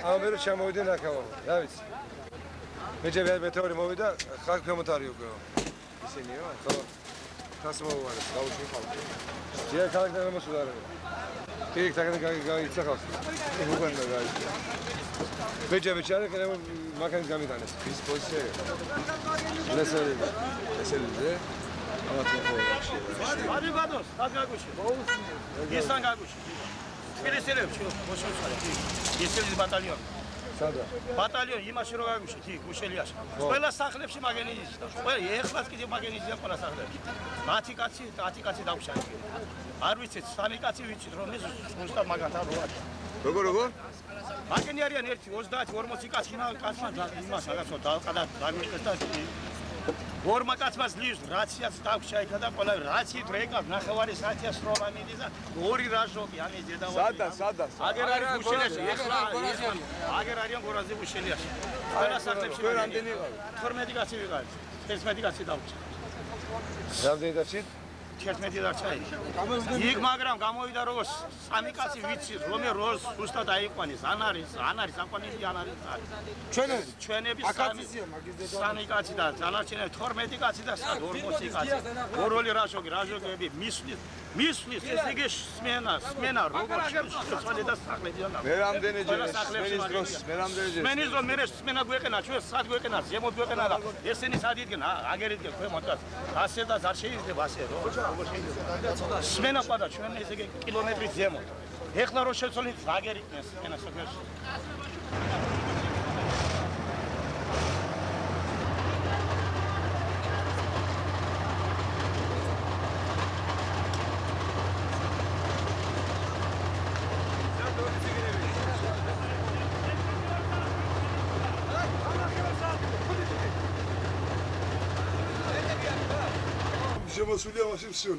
ამერე შემოვიდა ნახავა. რა ვიცი. მეჯები მეტეორი მოვიდა, ხალხ ფემოთარი უკვე. ისინიო? ხო. თას მოვარეს, გავუშვი ხალხი. ჯერ ქალაქიდან მოსულარე. კი, თაგან გაიცა ხალხი. უკან გაიცა. მეჯები ჩარე, მაქანის გამიტანეს. ის პოზიციაა. ლესელი. ამათი ხო. არის ბადოს, დაგაგუში. ისთან გაგუში. თბილისელებში მოსულარე. ისელის ბატალიონი. სადა? ბატალიონი იმაში რო გაგუში, თი გუშელიაში. ყველა სახლებში მაგენიზის და ყველა ეხლაც კიდე მაგენიზია ყველა სახლებში. 10 კაცი დავშა. არ ვიცით, 3 კაცი ვიცით რომ ეს ზუსტად მაგათ არ ვარ. როგორ? მაგენი არიან 1 30-40 კაცი კაცმა იმას რაღაცო დაყადა დამიწყეს და ორმა კაცმა ძლივს რაციაც დავშა იქა და ყველა რაციით რეკავს ნახევარი საათია სროლა მიდის და ორი რაჟოკი ამის დედავალი. სადა? აგერ არის გუშელიაში, ეხლა აგერ არიან გორაზე გუშელიაში. ყველა სახლებში რამდენი ვიყავი? 12 კაცი ვიყავით. 11 კაცი დავჭა. რამდენი დარჩით? 11 დარჩა. იქ მაგრამ გამოვიდა როგორც 3 კაცი ვიცით, რომ როს უბრალოდ აიყვანეს. ან არის აყვანილი ან არის. ჩვენები 3 კაცი და დანარჩენები 12 კაცი და 40 კაცი. ოროლი რაჟოგები მისვლის ესე იგი სმენა როგორ შეცვალე და სახლებიდან. მე რამდენი ჯერ სმენის დროს მე სმენა გვეყენა, ჩვენ სად გვეყენა, ზემოთ გვეყენა და ესენი სად იდგენ, აგერიდგენ ქვემოთ და ასე და არ შეიძლება ასე როგორ შეიძლება. სმენა ყავდა ჩვენ ესე იგი კილომეტრით ზემოთ. ეხლა რო შეცვალეთ აგერიდგენ სმენა სოფელში. შემოსულია მასი всё.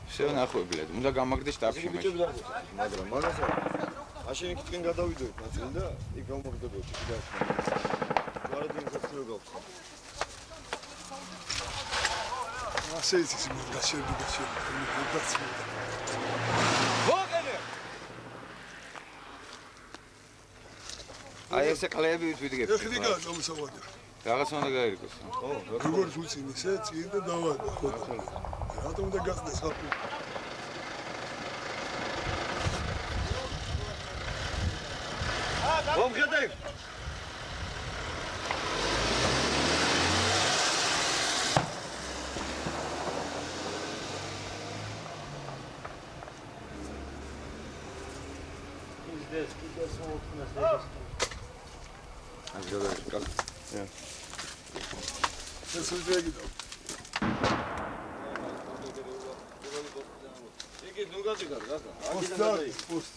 всё ნახო ბლედ, უნდა გამაგდე შტაბში მე. მაგრამ მაგას მაშინ იქიდან გადავიდოდი ნაწილი და იქ გამოგდებოდი და ვარადინი გასწრო გაქვს. ასე ის მოგდაშერდი. ვოყენე! აი ესე კლეები ვიდგებ. ეხლა გამოსავალი. რაღაც უნდა გაირკოს. ხო, როგორ უწინ ისე წინ და დავადა ხო. რატომ და გასდეს ხალხი? მომხედე! ეს უძეგიდო. იგი ნუ გაგიგარ რა? პოსტ.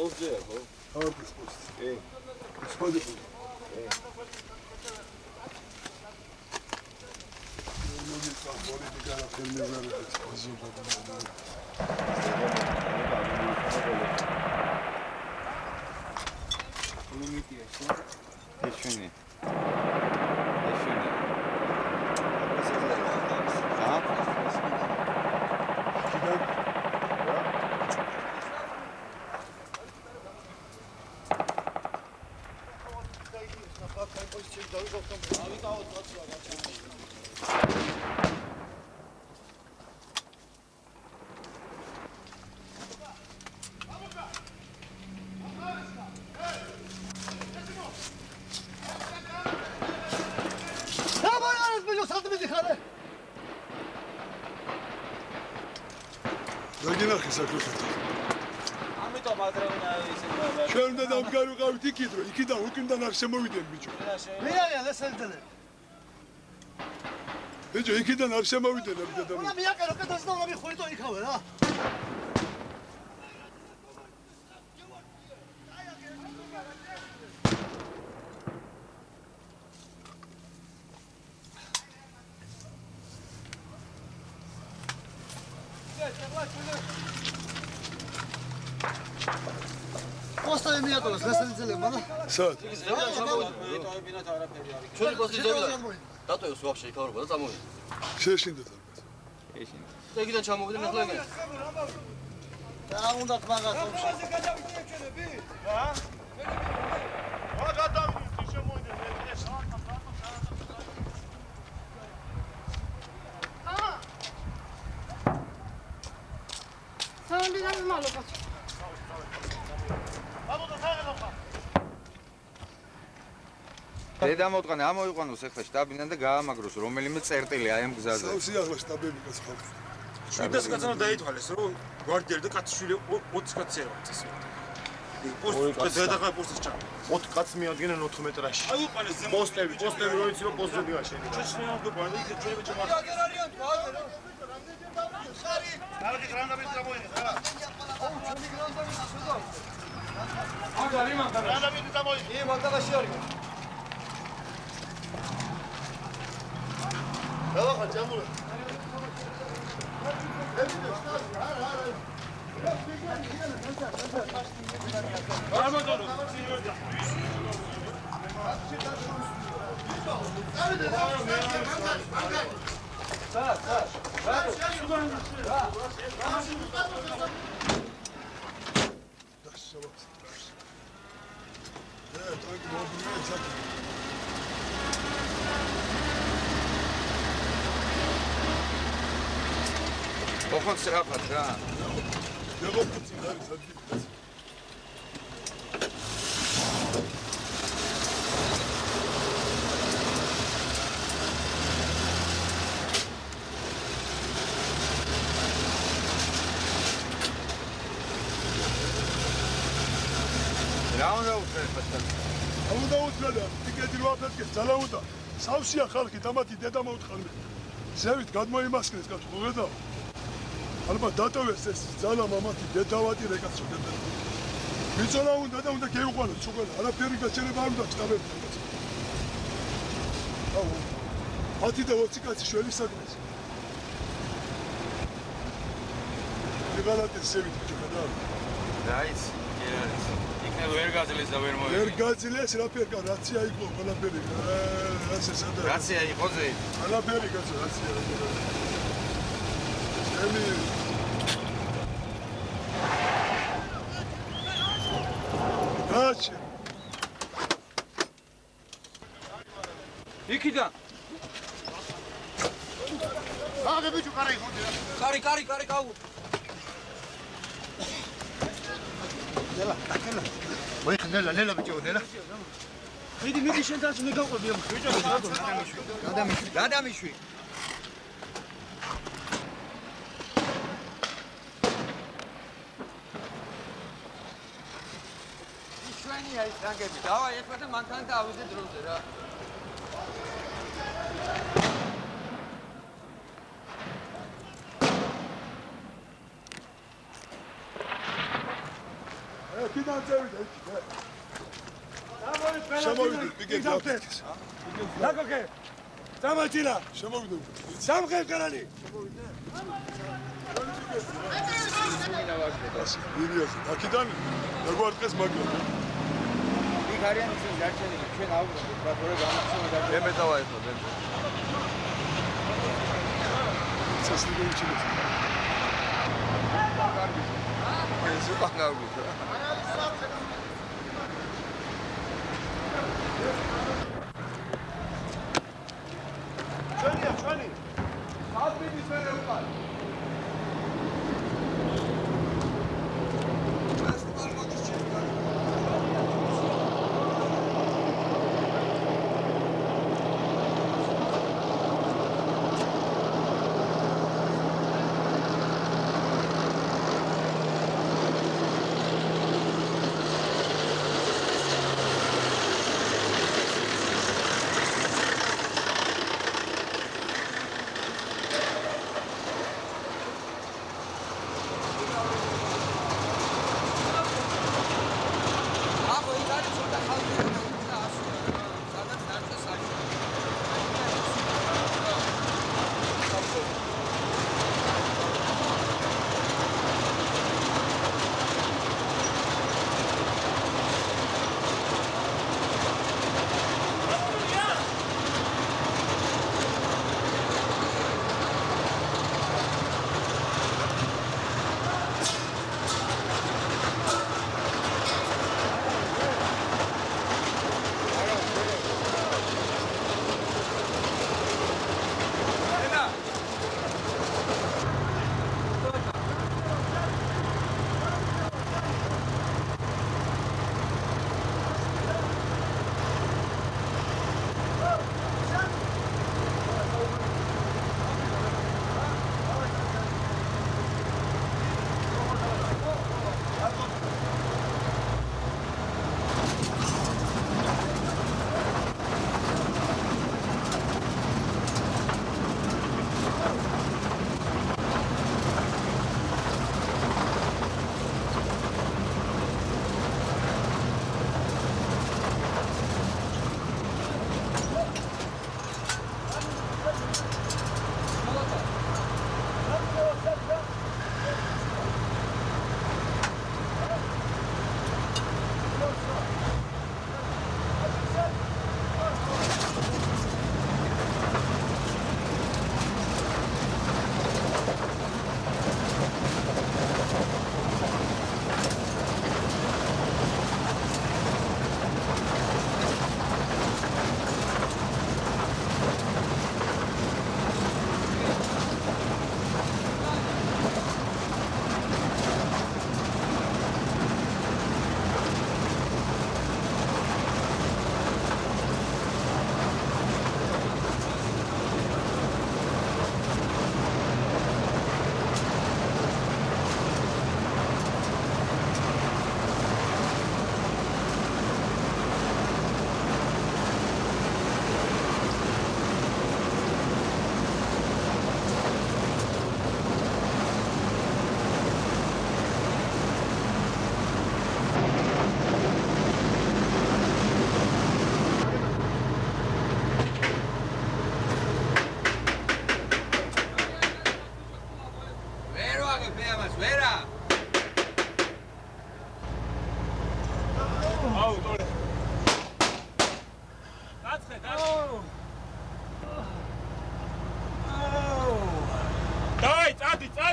ოზეა ხო? ხარდის პოსტ. კი. სპოდი. მონიტა პოლიტიკა და ფერმერები ზოგადად. ლიმიტია ხო? ეშვენი. დაგინახე საკუთრებით. ამიტომ ადრე უნდა ისე ჩვენ უნდა დავგარუყავით იქით, რომ იქიდან უკიდან არ შემოვიდნენ ბიჭო. მე არიან ესელდელე. ბიჭო, იქიდან არ შემოვიდნენ და უნდა მიაკერო კეთილს და უნდა მიხვრიტო იქავე რა. მიატოვეს გასაძილებელია, მაგრამ სად? ჩვენი პოსტი ძებდა. დატოვეს ვაფშე იქავრობა და წამოვიდა. შეშინდეთ არ. ეშინი. ეგიდან ჩამოვიდნენ ახლა ეგ. რა უნდა მაგას ომში? სამბიდან მალობა. დედა მოტყანე ამოიყვანოს ახლა შტაბიდან და გაამაგროს რომელიმე წერტილი აი ამ გზაზე. სავსე ახლა შტაბები კაც ხალხი. შვიდას კაცანა დაითვალეს რომ გვარდიერი და კაცშვილი 20 კაცი ერევაც. პოსტი დედაღა პოსტის ჩა. 4 კაცს მიადგენენ 4 მეტრაში. აი უყანეს პოსტები რო იცი რომ პოსტები გაშენია. ჩვენი გვარდი ჩვენი ჩა. კარგი გრანდაბის გამოიღეთ რა. ჩვენი გრანდაბი შედა. აგარი მანდ გრანდაბის გამოიღეთ. ი მაგდაში არის. დავახა ჯამულა. ოხონს რაფად რა. რა უნდა უცხერეთ? აუდა უცხერა, ტიკეტი რო აფეთქეს, ძალა უნდა. სავსეა ხალხი, დამათი დედა მოუთხარნე. ზევით გადმოიმასკნეს კაც ხედავ. ალბათ დატოვეს ეს ძალა მამათი დედავატი რეკაცო დედა. მიწოლა უნდა და უნდა გეუყანოთ სულ არაფერი გაჩერება არ უნდა შტაბები. აუ. 10 და 20 კაცი შველისაგნეს. იგალატეს ზევით ბიჭო ხედავ. რაიც, გერაიც. იქნებ ვერ გაძლეს და ვერ მოვიდა. ვერ გაძლეს რაფერკა რაცია იყო ყველაფერი. ასე სადა. რაცია იყო ზე? ყველაფერი კაცო რაცია. ემი გაჩი იქიდან აგე ბიჭო კარი ხოდი რა. კარი გაუ. ნელა ბიჭო ნელა. მიდი შენ დაში მე გავყვები ამ ბიჭო გადამიშვი. ჩვენია ის რანგები. დავაი ერთმანეთთან მანთან და ავიდე დროზე რა. კიდევ წევიდა იქ. შემოვიდი, პიკეტი აფეთქეს. დაგოგე. დამაჭირა. შემოვიდი. სამხელ კარანი. ვირიაზე, აქიდან დაგვარყეს მაგრამ. იქ არიან ისინი დარჩენილი, ჩვენ აუბრუნდით, პროკურორი გამოსცემა და მე მეტავა ეხლა მე. სასწრაფო ჩილეს. ეს უკან გავიდა. ჩვენი. აბიდის მერე უკან.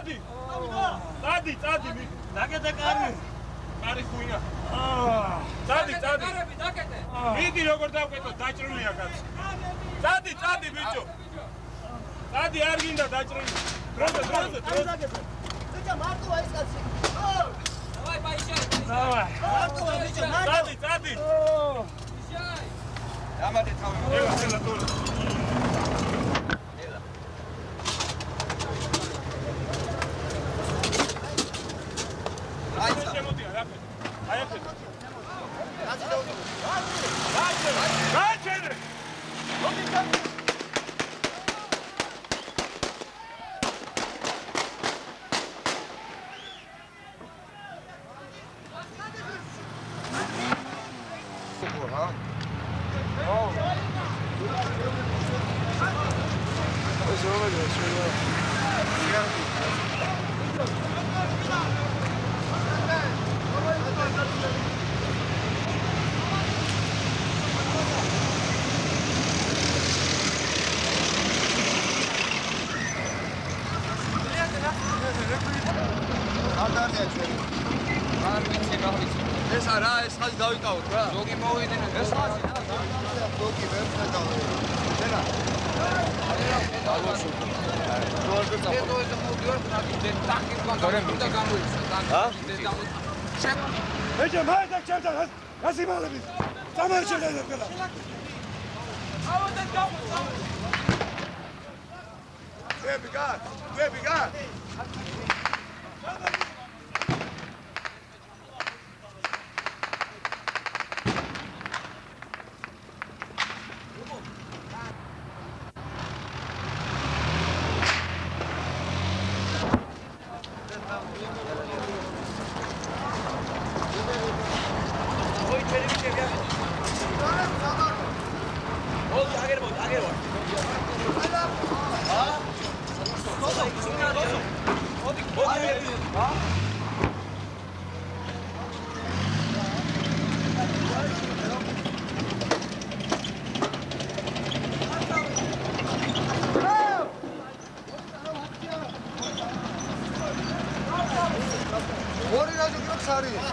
წადი. წადი. დაკეთე კარი. კარი ხუია. წადი. მიდი როგორ დავკეთო, დაჭრილია კაცი. წადი ბიჭო. წადი არ გინდა დაჭრილი. დროზე. ბიჭო, მარტოა ეს კაცი. Давай, поезжай. მარტოა ბიჭო, მარტო. წადი. Дамате თავი. ელა თორე. აი, შემოდია, რაფე. აიაფე. კაცი დაუდგა. გაჩერე. არ ვიცი რა ვიცი. ეს არა, ეს ხაზი დავიკავოთ რა. ზოგი მოვიდნენ. ეს ხაზი რა. ზოგი ვერ ხედავ. ელა. ეჯა მაიდა ჩერდა რასი მალები სამარშელა და გვები გარ ორი რაჯი გიქს არის.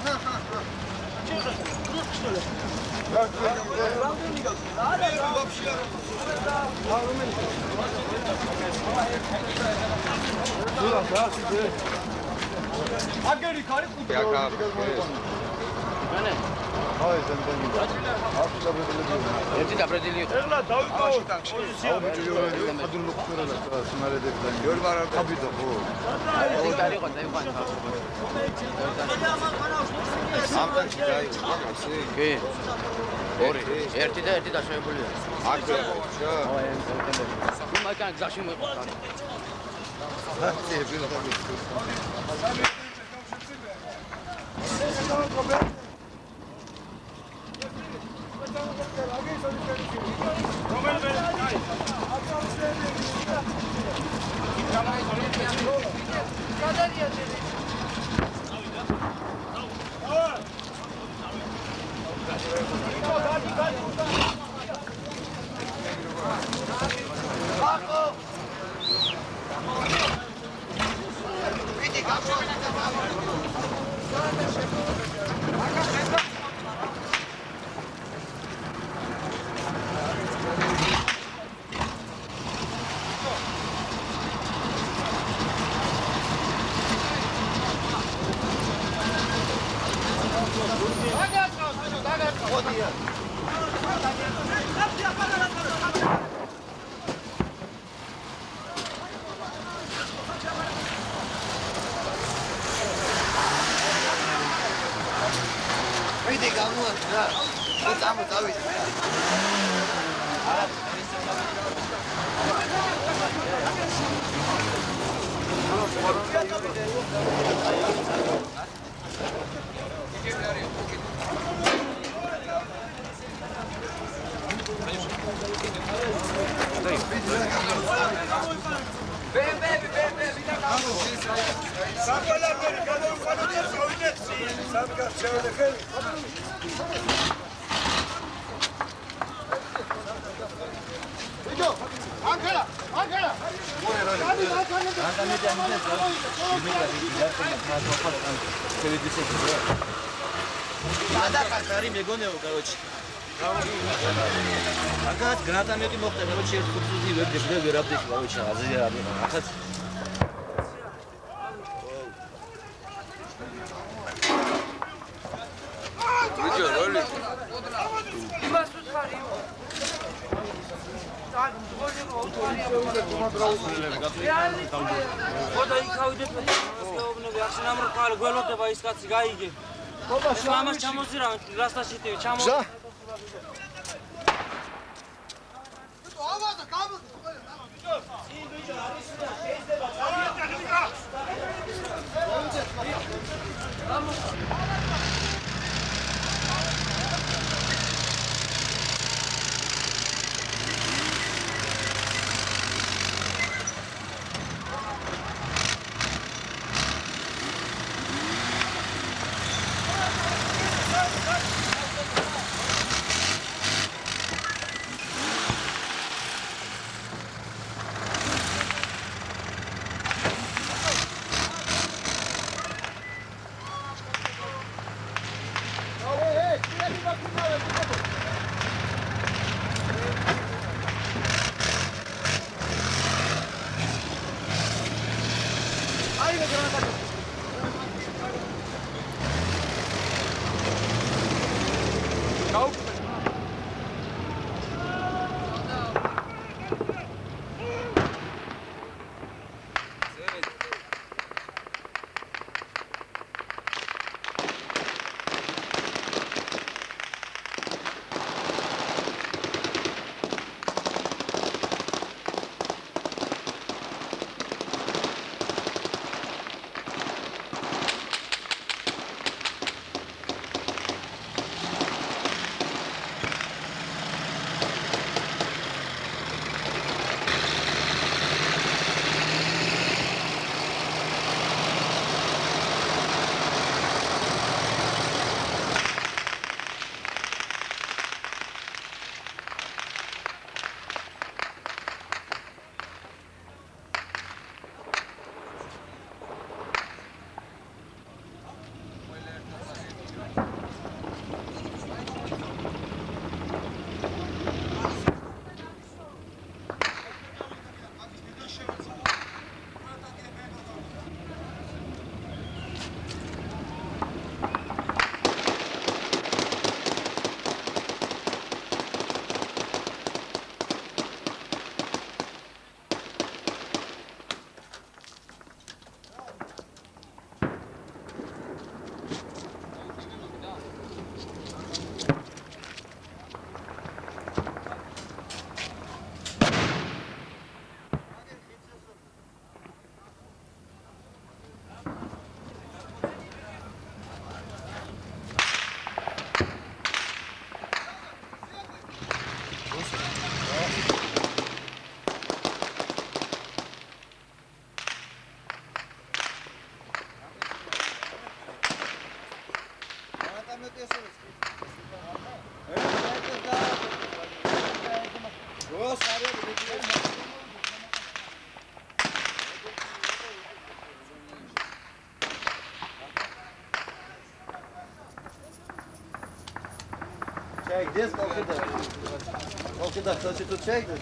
აგერი ხარი ყუთი აი ზემდანი. აფი დაბრუნებული. ერთი დაბრუნებული. ეხლა დავიკავოთ პოზიცია. ადრუნო ხურალა სიმარედები. ორი ვარ აბიდო ხო. ეს კარი ყო დაიყვან. სამთაში დაიწყო ასე. კი. ორი. ერთი და ერთი დაშავებულია. აქ რა. ნუ მაგან გზაში მოიყვა. ასე ბილდაბი. ვიდი გამოაჩა. წავიდე. Angela! Адакатари мегонеო, короче. Акაც გრანატამეტი მოხდა, короче, ერთ ხუთი ვერ დებდა ვერაფერს, короче, აზრი არ არის. акაც ვიდეო როლი იმას უცხარი. ხოდა იქავიდეთ მეუბნები ახსენ ამრყალ გველოდება ის კაცი გაიგე. მამას ჩამოზირავენ რასტაშიტივი ჩამო Check this, okay, that touch it to check this.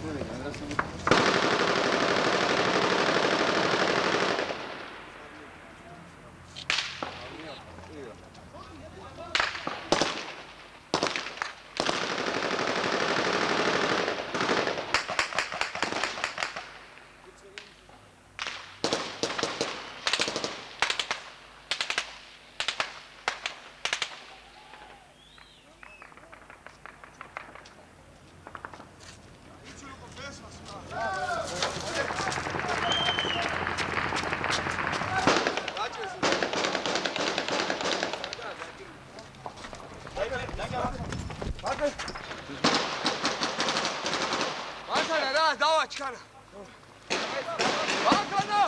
მანქანა რა დავაჩქარა მანქანა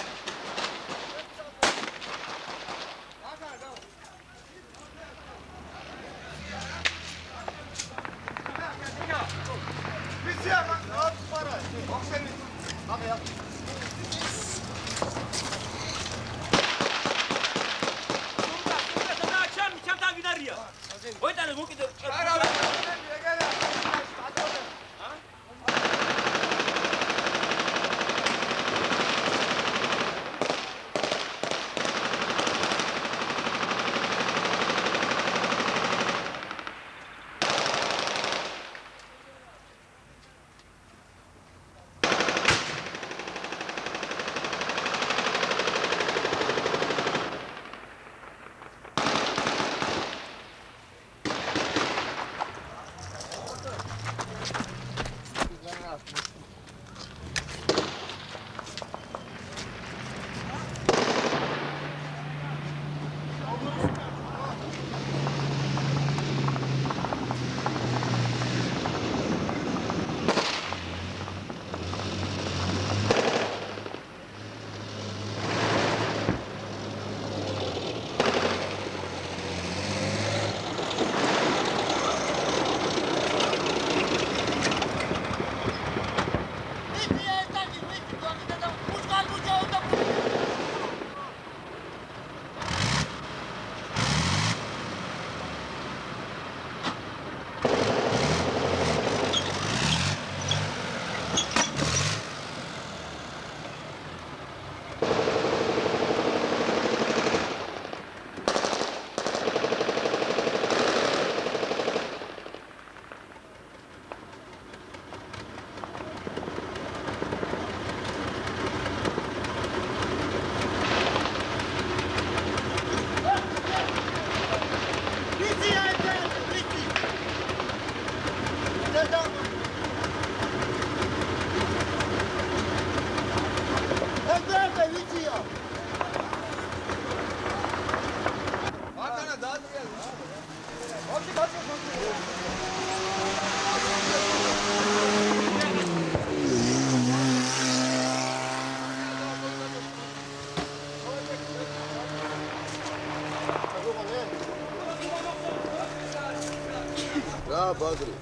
რა ბადრი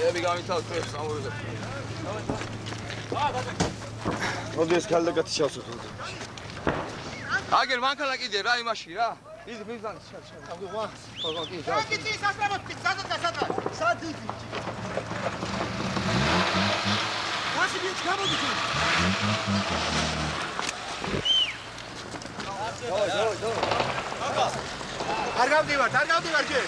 ები გამითავთ ეს სამოვიდე მოდი ეს ქალდაკაცი შევსოთ აგერ მანქანა კიდე რა იმაში რა იზი მიზანი აგუღა ხო კი რა კიცი სასწრაფო სადაც სადიგი რაში მიეც გამოდი თუ არ გავდივარ ჯერ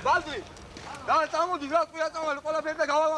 ბალდი რა წამოდი რა ყვირა წამალი ყველაფერი და გავალ